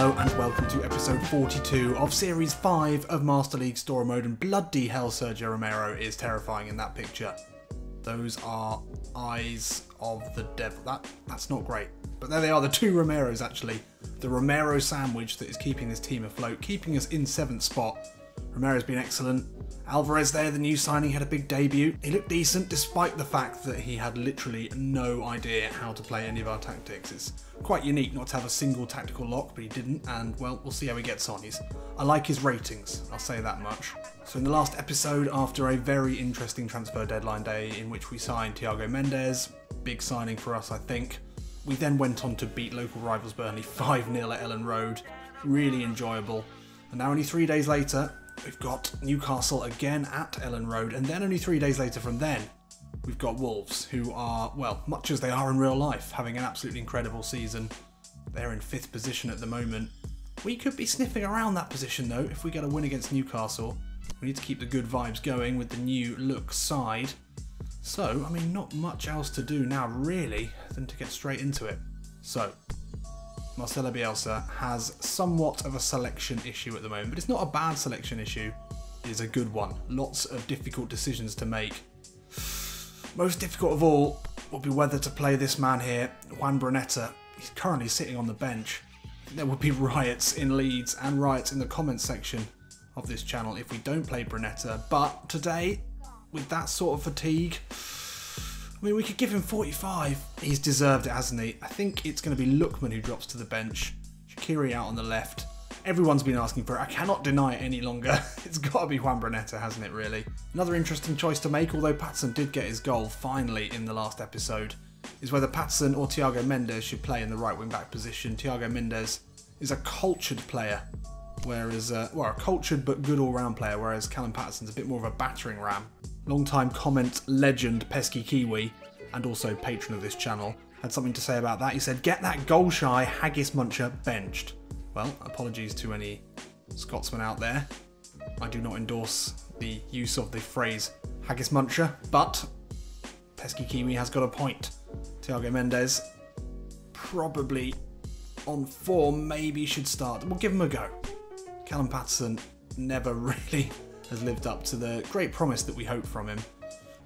Hello and welcome to episode 42 of series 5 of Master League Story Mode, and bloody hell Sergio Romero is terrifying in that picture. Those are eyes of the devil. That's not great. But there they are, the two Romeros actually. The Romero sandwich that is keeping this team afloat, keeping us in 7th spot. Romero's been excellent. Alvarez there, the new signing, had a big debut. He looked decent despite the fact that he had literally no idea how to play any of our tactics. It's quite unique not to have a single tactical lock, but he didn't, and well, we'll see how he gets on. I like his ratings, I'll say that much. So in the last episode, after a very interesting transfer deadline day in which we signed Thiago Mendes, big signing for us I think, we then went on to beat local rivals Burnley 5-0 at Ellen Road. Really enjoyable. And now only 3 days later, we've got Newcastle again at Ellen Road, and then only 3 days later from then, we've got Wolves, who are, well, much as they are in real life, having an absolutely incredible season. They're in 5th position at the moment. We could be sniffing around that position though if we get a win against Newcastle. We need to keep the good vibes going with the new look side. So, I mean, not much else to do now really than to get straight into it. So, Marcelo Bielsa has somewhat of a selection issue at the moment, but it's not a bad selection issue, it is a good one. Lots of difficult decisions to make. Most difficult of all will be whether to play this man here, Juan Brunetta. He's currently sitting on the bench. There would be riots in Leeds and riots in the comments section of this channel if we don't play Brunetta, but today, with that sort of fatigue, I mean, we could give him 45. He's deserved it, hasn't he? I think it's going to be Lookman who drops to the bench. Shaqiri out on the left. Everyone's been asking for it. I cannot deny it any longer. It's got to be Juan Brunetta, hasn't it, really? Another interesting choice to make, although Patson did get his goal finally in the last episode, is whether Patson or Thiago Mendes should play in the right wing-back position. Thiago Mendes is a cultured player, whereas, well, a cultured but good all-round player, whereas Callum Paterson's a bit more of a battering ram. Long-time comment legend Pesky Kiwi, and also patron of this channel, had something to say about that. He said, "Get that goal-shy haggis muncher benched." Well, apologies to any Scotsmen out there. I do not endorse the use of the phrase haggis muncher, but Pesky Kiwi has got a point. Thiago Mendes, probably on form, maybe should start. We'll give him a go. Callum Paterson never really has lived up to the great promise that we hoped from him.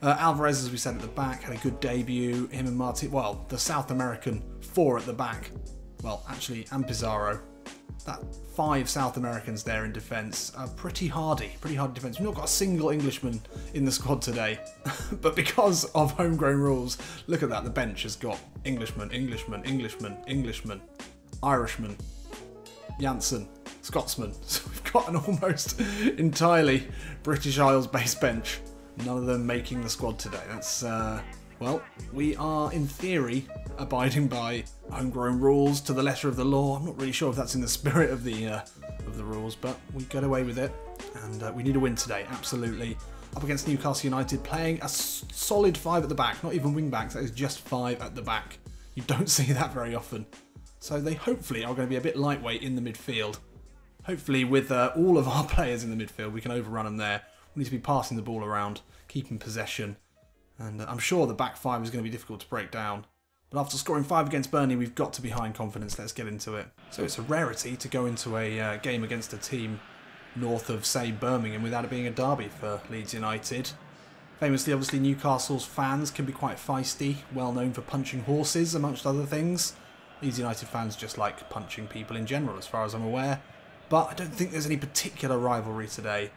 Alvarez, as we said at the back, had a good debut. Him and Martin, well, the South American 4 at the back. Well, actually, and Pizarro. That 5 South Americans there in defence are pretty hardy defence. We've not got a single Englishman in the squad today. But because of homegrown rules, look at that, the bench has got Englishman, Englishman, Englishman, Englishman, Irishman, Janssen, Scotsman. So we've got an almost entirely British Isles based bench. None of them making the squad today. That's, well, we are in theory abiding by homegrown rules to the letter of the law. I'm not really sure if that's in the spirit of the rules, but we get away with it, and we need a win today, absolutely. Up against Newcastle United, playing a solid 5 at the back, not even wing backs, that is just 5 at the back. You don't see that very often. So they hopefully are going to be a bit lightweight in the midfield. Hopefully with all of our players in the midfield, we can overrun them there. We need to be passing the ball around, keeping possession. And I'm sure the back 5 is going to be difficult to break down. But after scoring 5 against Burnley, we've got to be high in confidence. Let's get into it. So it's a rarity to go into a game against a team north of, say, Birmingham without it being a derby for Leeds United. Famously, obviously, Newcastle's fans can be quite feisty, well known for punching horses, amongst other things. Leeds United fans just like punching people in general, as far as I'm aware. But I don't think there's any particular rivalry today.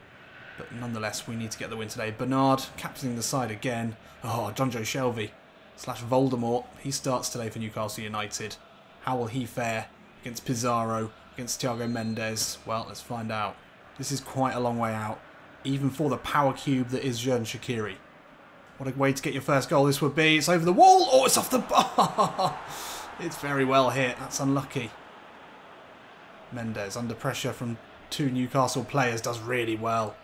But nonetheless, we need to get the win today. Bernard captaining the side again. Oh, Jonjo Shelvey / Voldemort. He starts today for Newcastle United. How will he fare against Pizarro, against Thiago Mendes? Well, let's find out. This is quite a long way out, even for the power cube that is Xherdan Shaqiri. What a way to get your first goal this would be. It's over the wall. Oh, it's off the bar. It's very well hit. That's unlucky. Mendes, under pressure from 2 Newcastle players, does really well.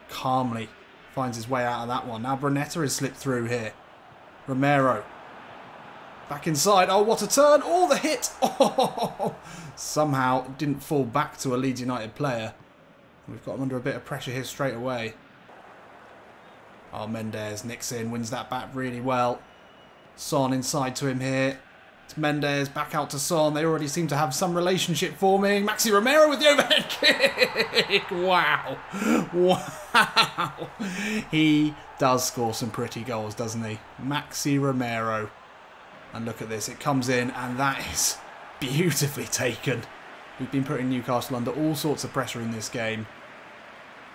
Calmly finds his way out of that one. Now Brunetta has slipped through here. Romero. Back inside. Oh, what a turn. Oh, the hit. Oh, somehow didn't fall back to a Leeds United player. We've got him under a bit of pressure here straight away. Oh, Mendes nicks in, wins that back really well. Son inside to him here. It's Mendes back out to Son. They already seem to have some relationship forming. Maxi Romero with the overhead kick. Wow. Wow. He does score some pretty goals, doesn't he? Maxi Romero. And look at this. It comes in and that is beautifully taken. We've been putting Newcastle under all sorts of pressure in this game.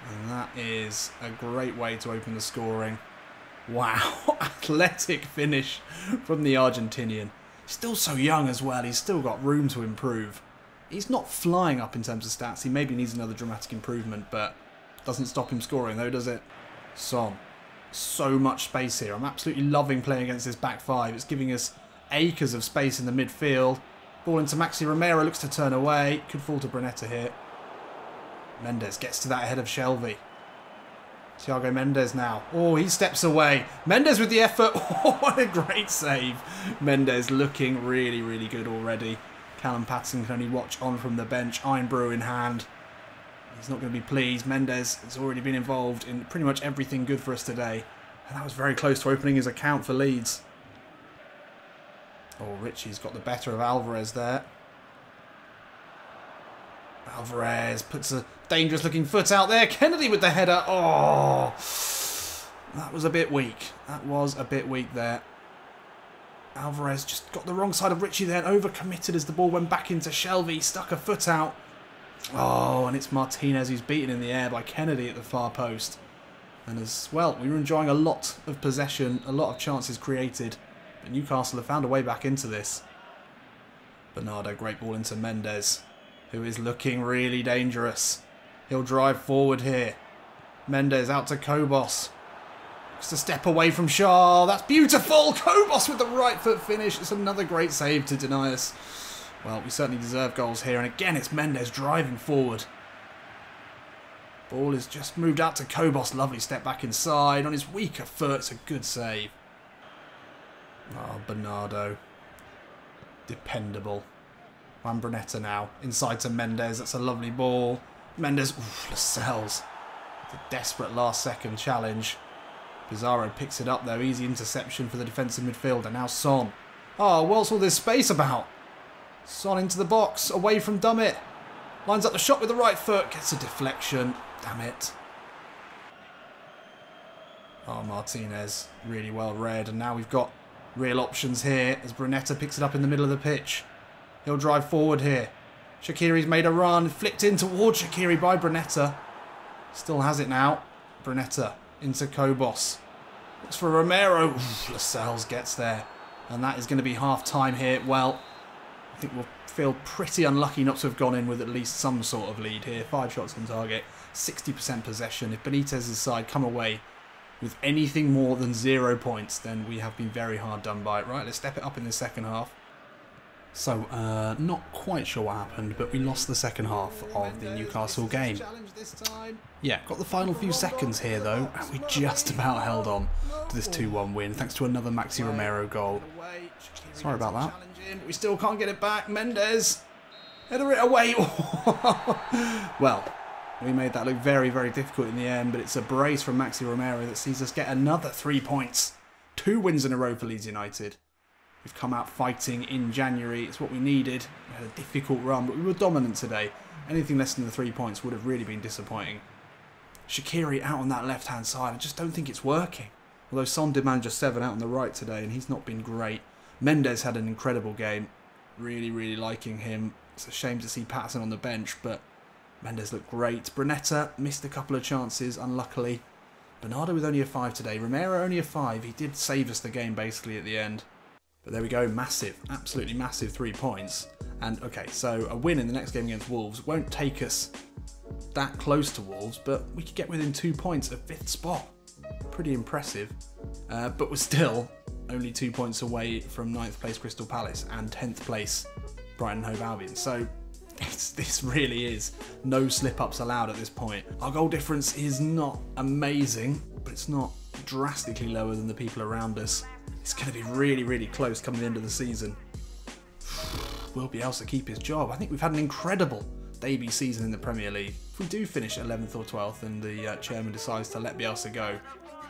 And that is a great way to open the scoring. Wow. Athletic finish from the Argentinian. Still so young as well. He's still got room to improve. He's not flying up in terms of stats. He maybe needs another dramatic improvement, but doesn't stop him scoring though, does it? Son. So much space here. I'm absolutely loving playing against this back five. It's giving us acres of space in the midfield. Ball into Maxi Romero. Looks to turn away. Could fall to Brunetta here. Mendes gets to that ahead of Shelvey. Thiago Mendes now. Oh, he steps away. Mendes with the effort. Oh, what a great save. Mendes looking really, really good already. Callum Patterson can only watch on from the bench. Iron Brew in hand. He's not going to be pleased. Mendes has already been involved in pretty much everything good for us today. And that was very close to opening his account for Leeds. Oh, Richie's got the better of Alvarez there. Alvarez puts a dangerous looking foot out there. Kennedy with the header. Oh, that was a bit weak. That was a bit weak there. Alvarez just got the wrong side of Richie there and overcommitted as the ball went back into Shelvey. Stuck a foot out. Oh, and it's Martinez who's beaten in the air by Kennedy at the far post. And as well, we were enjoying a lot of possession, a lot of chances created. But Newcastle have found a way back into this. Bernardo, great ball into Mendes, who is looking really dangerous. He'll drive forward here. Mendes out to Kobos. Just a step away from Shaw. That's beautiful. Kobos with the right foot finish. It's another great save to deny us. Well, we certainly deserve goals here. And again, it's Mendes driving forward. Ball is just moved out to Kobos. Lovely step back inside. On his weaker foot, it's a good save. Oh, Bernardo. Dependable. Juan Brunetta now. Inside to Mendes. That's a lovely ball. Mendes. Oof, Lascelles. The desperate last second challenge. Pizarro picks it up though. Easy interception for the defensive midfielder. Now Son. Oh, what's all this space about? Son into the box. Away from Dummett. Lines up the shot with the right foot. Gets a deflection. Damn it. Oh, Martinez. Really well read. And now we've got real options here as Brunetta picks it up in the middle of the pitch. He'll drive forward here. Shaqiri's made a run. Flicked in towards Shaqiri by Brunetta. Still has it now. Brunetta into Kobos. Looks for Romero. Oof, Lascelles gets there. And that is going to be half time here. Well, I think we'll feel pretty unlucky not to have gone in with at least some sort of lead here. 5 shots on target. 60% possession. If Benitez's side come away with anything more than 0 points, then we have been very hard done by. Right, let's step it up in the second half. So, not quite sure what happened, but we lost the second half of the Newcastle game. Yeah, got the final few seconds here though, and we just about held on to this 2-1 win, thanks to another Maxi Romero goal. Sorry about that. We still can't get it back. Mendes, header it away. Well, we made that look very, very difficult in the end, but it's a brace from Maxi Romero that sees us get another 3 points. 2 wins in a row for Leeds United. We've come out fighting in January. It's what we needed. We had a difficult run, but we were dominant today. Anything less than the 3 points would have really been disappointing. Shaqiri out on that left-hand side. I just don't think it's working. Although Son did manage a 7 out on the right today, and he's not been great. Mendes had an incredible game. Really, really liking him. It's a shame to see Patterson on the bench, but Mendes looked great. Brunetta missed a couple of chances, unluckily. Bernardo with only a 5 today. Romero only a 5. He did save us the game, basically, at the end. But there we go, massive, absolutely massive 3 points. And okay, so a win in the next game against Wolves won't take us that close to Wolves, but we could get within 2 points of 5th spot. Pretty impressive. But we're still only 2 points away from 9th place Crystal Palace and 10th place Brighton Hove Albion. So this really is no slip-ups allowed at this point. Our goal difference is not amazing, but it's not drastically lower than the people around us. It's going to be really, really close coming the end of the season. Will Bielsa keep his job? I think we've had an incredible debut season in the Premier League. If we do finish 11th or 12th and the chairman decides to let Bielsa go,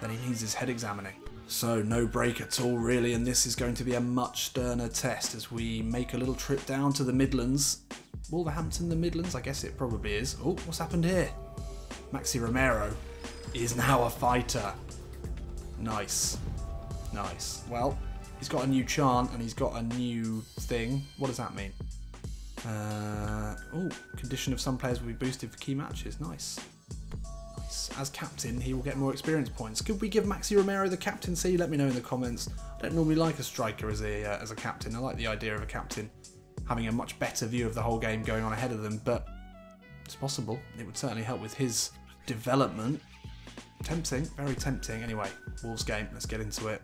then he needs his head examining. So no break at all really, and this is going to be a much sterner test as we make a little trip down to the Midlands. Wolverhampton, the Midlands? I guess it probably is. Oh, what's happened here? Maxi Romero is now a fighter. Nice. Nice. Well, he's got a new chant and he's got a new thing. What does that mean? Oh, condition of some players will be boosted for key matches. Nice. Nice. As captain, he will get more experience points. Could we give Maxi Romero the captaincy? Let me know in the comments. I don't normally like a striker as a captain. I like the idea of a captain having a much better view of the whole game going on ahead of them, but it's possible. It would certainly help with his development. Tempting, very tempting. Anyway, Wolves game, let's get into it.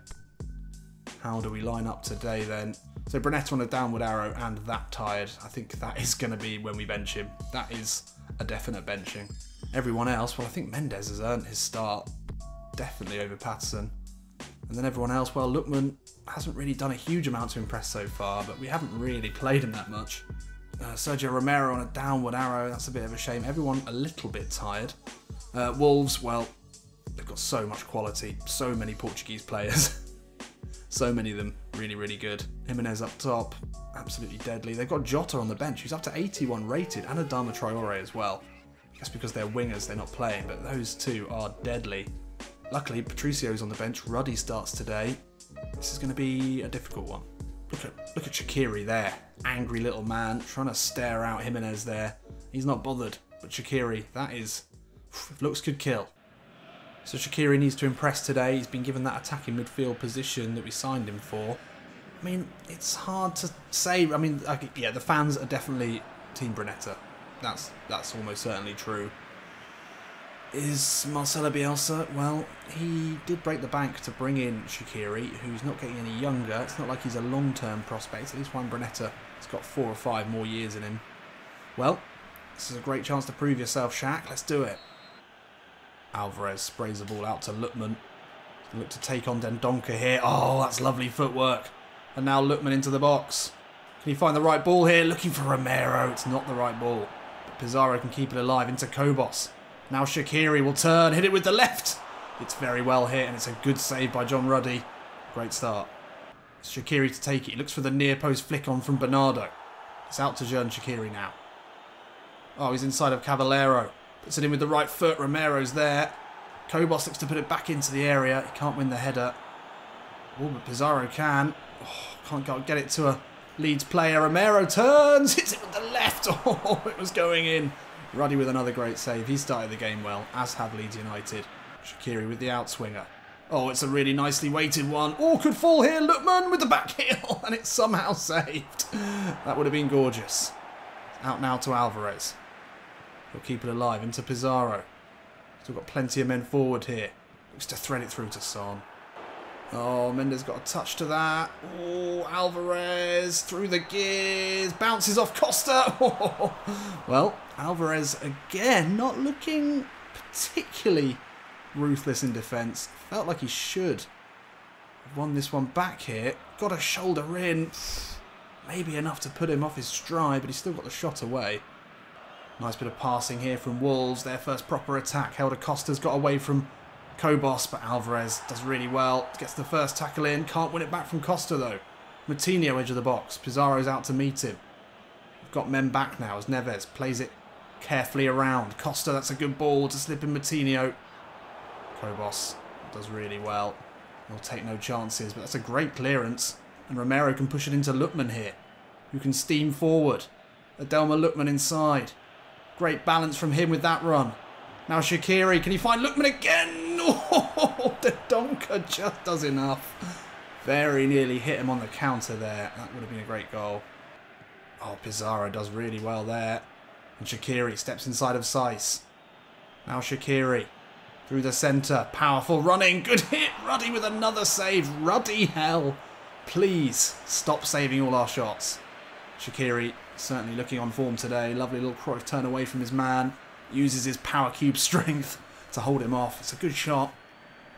How do we line up today then? So Brunetta on a downward arrow and that tired. I think that is going to be when we bench him. That is a definite benching. Everyone else, well, I think Mendes has earned his start. Definitely over Patterson. And then everyone else, well, Lookman hasn't really done a huge amount to impress so far, but we haven't really played him that much. Sergio Romero on a downward arrow, that's a bit of a shame. Everyone a little bit tired. Wolves, well, they've got so much quality. So many Portuguese players. So many of them really, really good. Jimenez up top, absolutely deadly. They've got Jota on the bench, who's up to 81 rated, and Adama Traore as well. I guess because they're wingers, they're not playing, but those two are deadly. Luckily, Patricio's on the bench. Ruddy starts today. This is going to be a difficult one. Look at Shaqiri there. Angry little man, trying to stare out Jimenez there. He's not bothered, but Shaqiri, that is... if looks could kill. So Shaqiri needs to impress today. He's been given that attacking midfield position that we signed him for. I mean, it's hard to say. I mean, yeah, the fans are definitely Team Brunetta. That's almost certainly true. Is Marcelo Bielsa? Well, he did break the bank to bring in Shaqiri, who's not getting any younger. It's not like he's a long-term prospect. At least Juan Brunetta has got 4 or 5 more years in him. Well, this is a great chance to prove yourself, Shaq. Let's do it. Alvarez sprays the ball out to Lookman. Look to take on Dendoncker here. Oh, that's lovely footwork. And now Lookman into the box. Can he find the right ball here? Looking for Romero. It's not the right ball. But Pizarro can keep it alive into Kobos. Now Shaqiri will turn, hit it with the left. It's very well hit and it's a good save by John Ruddy. Great start. It's Shaqiri to take it. He looks for the near post flick on from Bernardo. It's out to Jern Shaqiri now. Oh, he's inside of Cavallero. Puts it in with the right foot. Romero's there. Kobos looks to put it back into the area. He can't win the header. Oh, but Pizarro can. Oh, can't get it to a Leeds player. Romero turns. Hits it with the left. Oh, it was going in. Ruddy with another great save. He started the game well, as have Leeds United. Shaqiri with the outswinger. Oh, it's a really nicely weighted one. Oh, could fall here. Lookman with the back heel. And it's somehow saved. That would have been gorgeous. Out now to Alvarez. He'll keep it alive into Pizarro. Still got plenty of men forward here. Looks to thread it through to Son. Oh, Mendes got a touch to that. Oh, Alvarez through the gears. Bounces off Costa. Oh. Well, Alvarez again not looking particularly ruthless in defence. Felt like he should have won this one back here. Got a shoulder in. Maybe enough to put him off his stride, but he's still got the shot away. Nice bit of passing here from Wolves. Their first proper attack. Helder Costa's got away from Kobos, but Alvarez does really well. Gets the first tackle in. Can't win it back from Costa though. Moutinho edge of the box. Pizarro's out to meet him. We've got men back now as Neves plays it carefully around. Costa, that's a good ball to slip in Moutinho. Kobos does really well. He'll take no chances, but that's a great clearance. And Romero can push it into Lookman here, who can steam forward. Adelma Lookman inside. Great balance from him with that run. Now Shaqiri, can he find Lookman again? Oh, the Donker just does enough. Very nearly hit him on the counter there. That would have been a great goal. Oh, Pizarro does really well there. And Shaqiri steps inside of Saiss. Now Shaqiri through the centre. Powerful running. Good hit. Ruddy with another save. Ruddy hell. Please stop saving all our shots. Shaqiri certainly looking on form today. Lovely little Cruyff turn away from his man. Uses his power cube strength to hold him off. It's a good shot.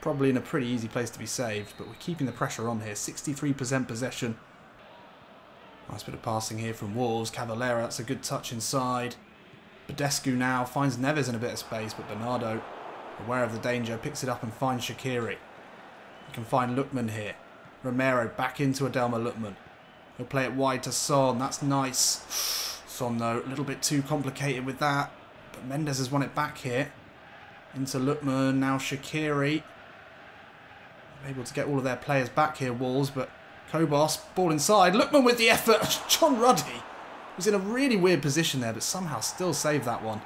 Probably in a pretty easy place to be saved, but we're keeping the pressure on here. 63% possession. Nice bit of passing here from Wolves. Cavallero, that's a good touch inside. Badescu now finds Neves in a bit of space, but Bernardo, aware of the danger, picks it up and finds Shaqiri. We can find Lookman here. Romero back into Adelma Lookman. He'll play it wide to Son. That's nice. Son, though, a little bit too complicated with that. But Mendes has won it back here. Into Lookman. Now Shaqiri. Able to get all of their players back here, Wolves. But Kobos, ball inside. Lookman with the effort. John Ruddy was in a really weird position there, but somehow still saved that one.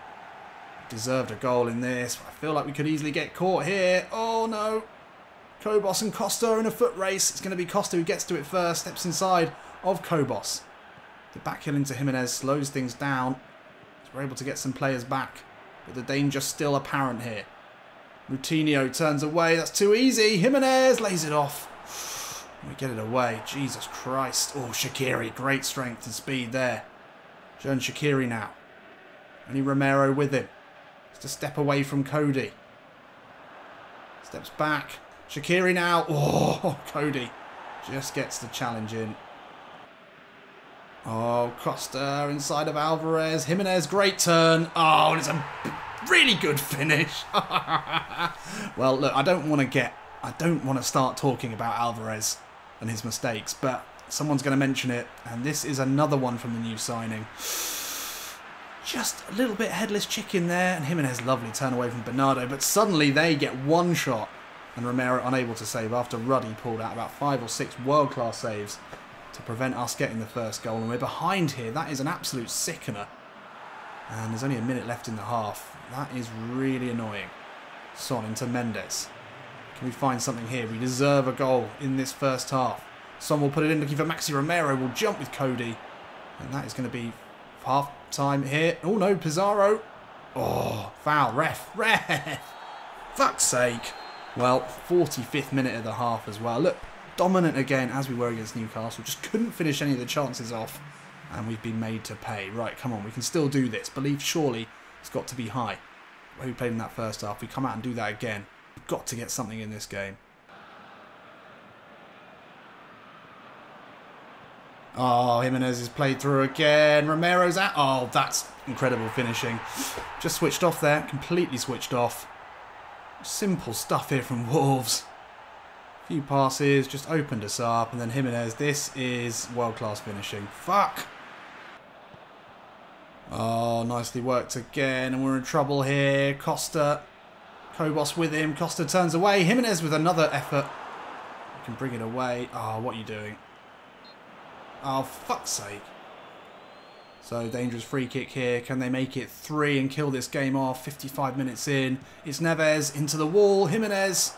Deserved a goal in this. I feel like we could easily get caught here. Oh, no. Kobos and Costa in a foot race. It's going to be Costa who gets to it first. Steps inside of Kobos. The back heel into Jimenez slows things down. So we're able to get some players back. But the danger's still apparent here. Moutinho turns away. That's too easy. Jimenez lays it off. We get it away. Jesus Christ. Oh, Shaqiri. Great strength and speed there. Joan Shaqiri now. Only Romero with him. Just a step away from Cody. Steps back. Shaqiri now. Oh, Cody just gets the challenge in. Oh, Costa inside of Alvarez. Jimenez, great turn. Oh, and it's a really good finish. Well, look, I don't want to start talking about Alvarez and his mistakes, but someone's going to mention it, and this is another one from the new signing. Just a little bit headless chicken there, and Jimenez, lovely turn away from Bernardo, but suddenly they get one shot, and Romero unable to save after Ruddy pulled out about 5 or 6 world-class saves to prevent us getting the first goal, and we're behind here. That is an absolute sickener, and there's only a minute left in the half. That is really annoying. Son into Mendes. Can we find something here? We deserve a goal in this first half. Son will put it in, looking for Maxi Romero. Will jump with Cody. And that is going to be half time here. Oh no, Pizarro. Oh, foul. Ref. Fuck's sake. Well, 45th minute of the half as well. Look, dominant again as we were against Newcastle. Just couldn't finish any of the chances off. And we've been made to pay. Right, come on. We can still do this. Belief surely it's got to be high. Where we played in that first half. We come out and do that again. We've got to get something in this game. Oh, Jimenez is played through again. Romero's out. Oh, that's incredible finishing. Just switched off there. Completely switched off. Simple stuff here from Wolves. A few passes. Just opened us up. And then Jimenez. This is world-class finishing. Fuck. Oh, nicely worked again. And we're in trouble here. Costa. Kobos with him. Costa turns away. Jimenez with another effort. We can bring it away. Oh, what are you doing? Oh, fuck's sake. So, dangerous free kick here. Can they make it 3 and kill this game off? 55 minutes in. It's Neves into the wall. Jimenez.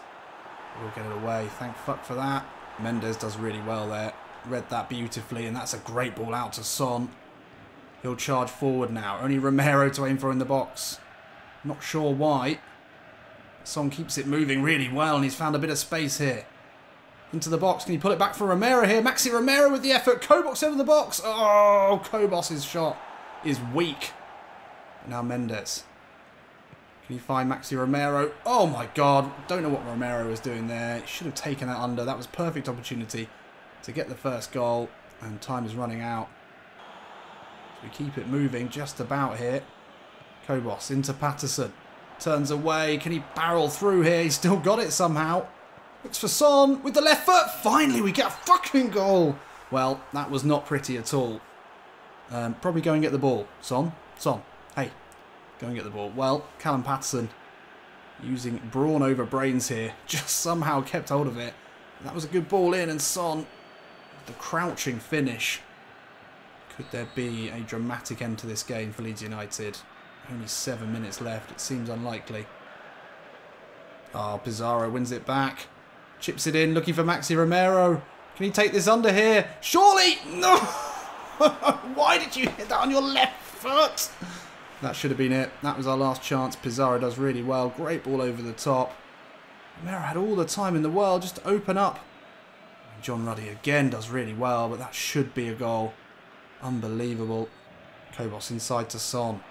We'll get it away. Thank fuck for that. Mendes does really well there. Read that beautifully. And that's a great ball out to Son. He'll charge forward now. Only Romero to aim for in the box. Not sure why. Son keeps it moving really well. And he's found a bit of space here. Into the box. Can he pull it back for Romero here? Maxi Romero with the effort. Kobos over the box. Oh, Kobos' shot is weak. Now Mendes. Can you find Maxi Romero? Oh my God. Don't know what Romero was doing there. He should have taken that under. That was perfect opportunity to get the first goal. And time is running out. So we keep it moving just about here. Kobos into Patterson. Turns away. Can he barrel through here? He's still got it somehow. Looks for Son with the left foot. Finally, we get a fucking goal. Well, that was not pretty at all. Probably go and get the ball. Son. Hey, go and get the ball. Well, Callum Patterson, using brawn over brains here, just somehow kept hold of it. That was a good ball in, and Son, the crouching finish. Could there be a dramatic end to this game for Leeds United? Only 7 minutes left. It seems unlikely. Oh, Pizarro wins it back. Chips it in, looking for Maxi Romero. Can he take this under here? Surely! No! Why did you hit that on your left foot? That should have been it. That was our last chance. Pizarro does really well. Great ball over the top. Romero had all the time in the world just to open up. John Ruddy again does really well, but that should be a goal. Unbelievable. Kobos inside to Son.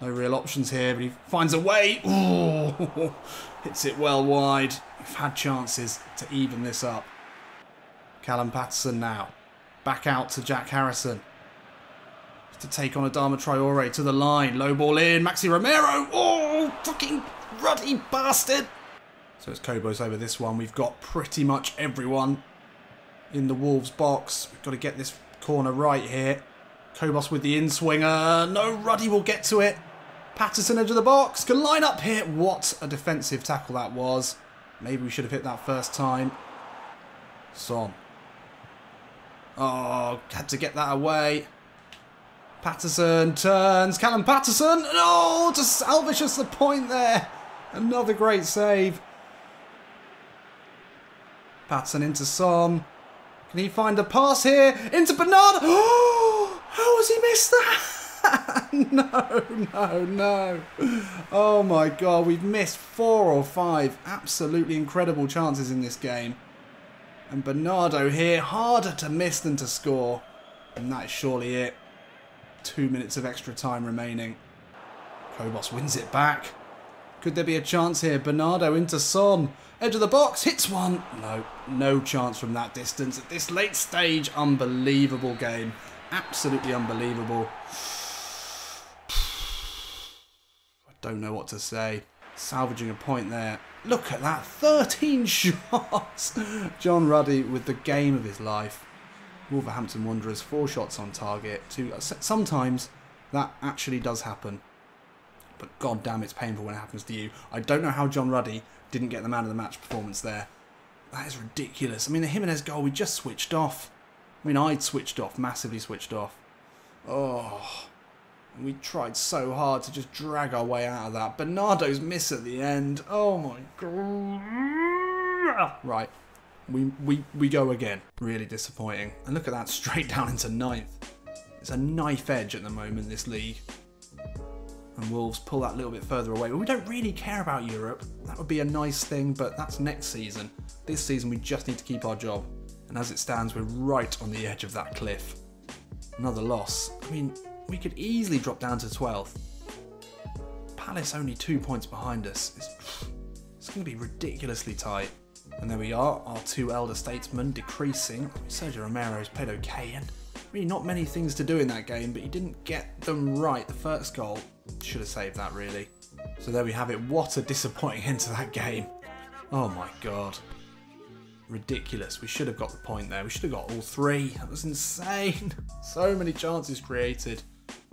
No real options here, but he finds a way. Ooh, hits it well wide. We've had chances to even this up. Callum Patterson now. Back out to Jack Harrison. To take on Adama Traore to the line. Low ball in. Maxi Romero. Oh, fucking ruddy bastard. So it's Kobos over this one. We've got pretty much everyone in the Wolves box. We've got to get this corner right here. Kobos with the in-swinger. No, Ruddy will get to it. Patterson edge of the box. Can line up here. What a defensive tackle that was. Maybe we should have hit that first time. Son. Oh, had to get that away. Patterson turns. Callum Patterson. Oh, to salvage us the point there. Another great save. Patterson into Son. Can he find a pass here? Into Bernard. Oh, how has he missed that? No. Oh my God, we've missed 4 or 5 absolutely incredible chances in this game. And Bernardo here, harder to miss than to score. And that is surely it. 2 minutes of extra time remaining. Kobos wins it back. Could there be a chance here? Bernardo into Son. Edge of the box, hits one. No chance from that distance. At this late stage, unbelievable game. Absolutely unbelievable. I don't know what to say. Salvaging a point there. Look at that, 13 shots. John Ruddy with the game of his life. Wolverhampton Wanderers, 4 shots on target. Sometimes that actually does happen. But god damn, it's painful when it happens to you. I don't know how John Ruddy didn't get the man of the match performance there. That is ridiculous. I mean, the Jimenez goal, we just switched off. I mean, I'd switched off, massively switched off. Oh, we tried so hard to just drag our way out of that. Bernardo's miss at the end. Oh my God. Right, we go again. Really disappointing. And look at that, straight down into 9th. It's a knife edge at the moment, this league. And Wolves pull that a little bit further away. But we don't really care about Europe. That would be a nice thing, but that's next season. This season, we just need to keep our job. And as it stands, we're right on the edge of that cliff. Another loss. I mean, we could easily drop down to 12th. Palace only 2 points behind us. It's going to be ridiculously tight. And there we are, our 2 elder statesmen decreasing. Sergio Romero's played okay, and really not many things to do in that game, but he didn't get them right. The first goal should have saved that, really. So there we have it. What a disappointing end to that game. Oh my God. Ridiculous. We should have got the point there. We should have got all 3. That was insane. So many chances created.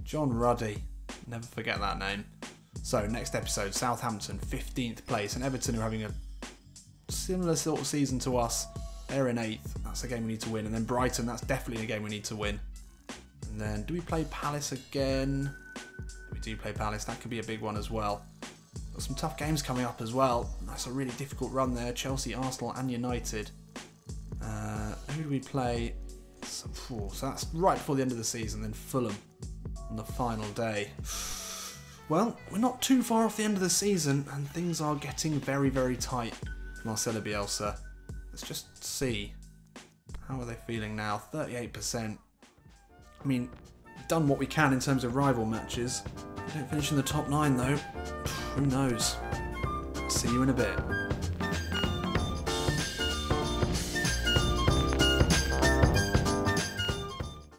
John Ruddy. Never forget that name. So next episode, Southampton 15th place, and Everton are having a similar sort of season to us. They're in 8th. That's a game we need to win. And then Brighton, that's definitely a game we need to win. And then, do we play Palace again? We do play Palace. That could be a big one as well. Got some tough games coming up as well. That's a really difficult run there. Chelsea, Arsenal and United. Who do we play? So that's right before the end of the season. Then Fulham on the final day. Well, we're not too far off the end of the season, and things are getting very, very tight. Marcelo Bielsa. Let's just see. How are they feeling now? 38%. I mean, done what we can in terms of rival matches. We don't finish in the top 9 though. Who knows? See you in a bit.